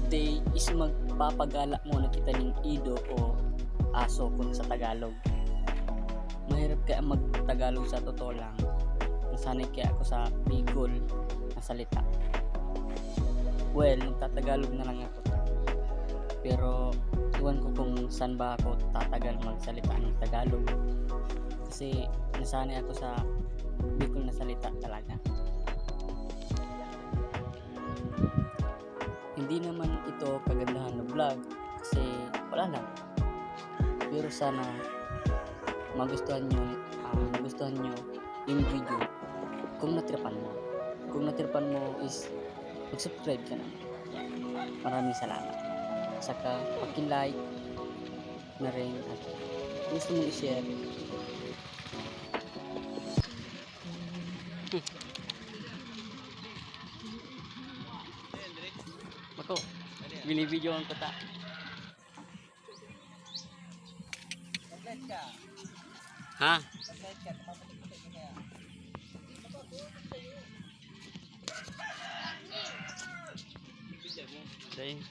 today is magpapagala muna kita ng ido o aso kung sa Tagalog. Mahirap kaya mag-Tagalog sa totoo lang. Nasanay kaya ako sa Bicol na salita. Well, nagtatagalog na lang ako. Pero iwan ko kung saan ba ako tatagal magsalita ng Tagalog. Kasi nasanay ako sa Bicol na salita talaga. Hindi naman ito kagandahan na vlog kasi wala lang. Pero sana magustuhan nyo yung video kung natripan mo. Kung natripan mo is mag-subscribe ka naman. Maraming salamat. Saka paki-like na rin at gusto mong i-share. Ako, binibidyoan ko ta. Ha? Day.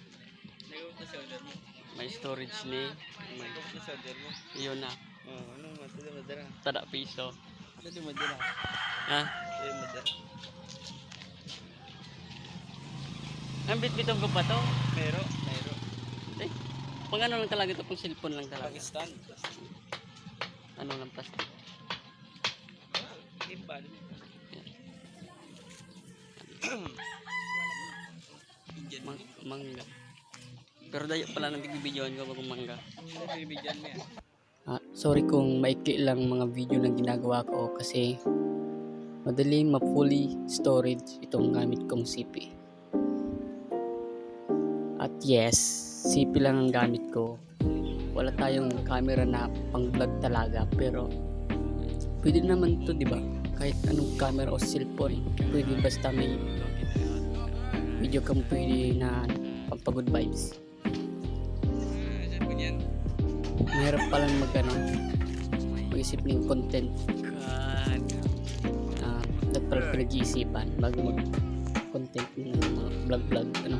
May storage ni. May solder mo. Iyon na. Oh, ano madara? Tada piso. Dito madara. Ha? Dito madara. Ang bit-bitong ko pa to. Pero. Eh, pang ano lang talaga ito, pang cellphone lang talaga. Pakistan. Ano lang plastic. Mangga. Pero dayo pala nang bibidyoan ko kung mangga. Sorry kung maikli lang mga video na ginagawa ko kasi madaling ma-fully storage itong gamit kong CP. At yes, CP lang ang gamit ko. Wala tayong camera na pang vlog talaga, pero pwede naman to, di ba? Kahit anong camera o cellphone, pwede basta may video kang pwede na pampagod vibes. Mahirap palang mag-isip ng content. Dapat pala pinag-iisipan bago mag-content ng mga vlog, ano.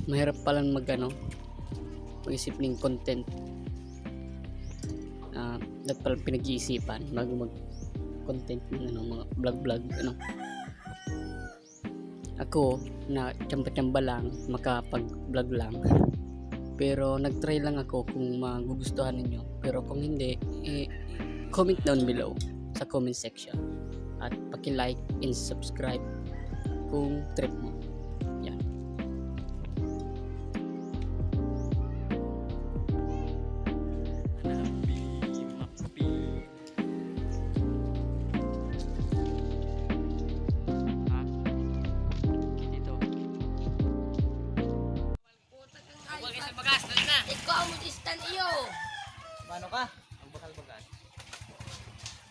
Mahirap palang mag-isip ng content. Dapat pala pinag-iisipan bago mag-content ng mga vlog, ano. Ako na tsamba-tsamba lang, makapag-vlog lang. Pero nag-try lang ako kung magugustuhan ninyo. Pero kung hindi, comment down below sa comment section. At paki-like and subscribe kung trip mo. Yan. Ikaw mo distan iyo. Mano ka? Ang bakal bagas.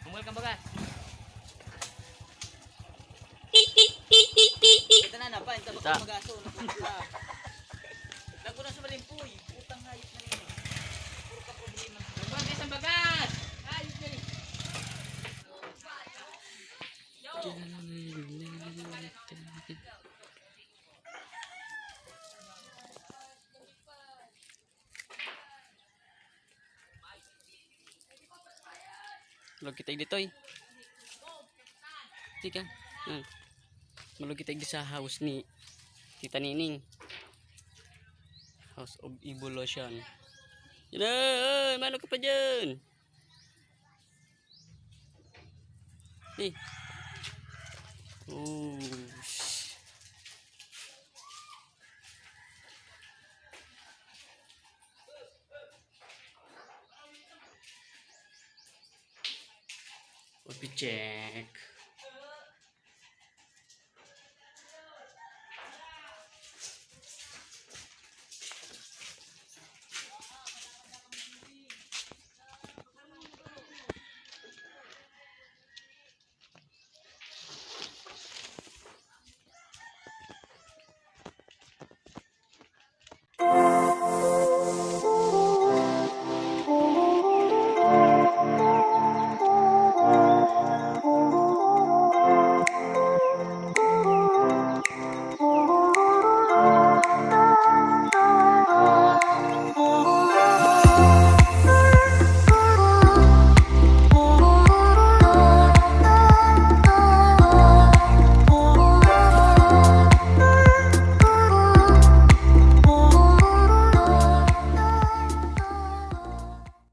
Humul kang bagas. Kita na pa, ito bakal bagaso. Lago na sa malimpoy. Utang hayop na rin. Puro ka problema. Bagas ang bagas. Hayop na rin. Malog kita dito Tika. Malog kita sa house ni Tita Nining. House of Evolution. Yan na, malog ka pa dyan. Oh. Let me check.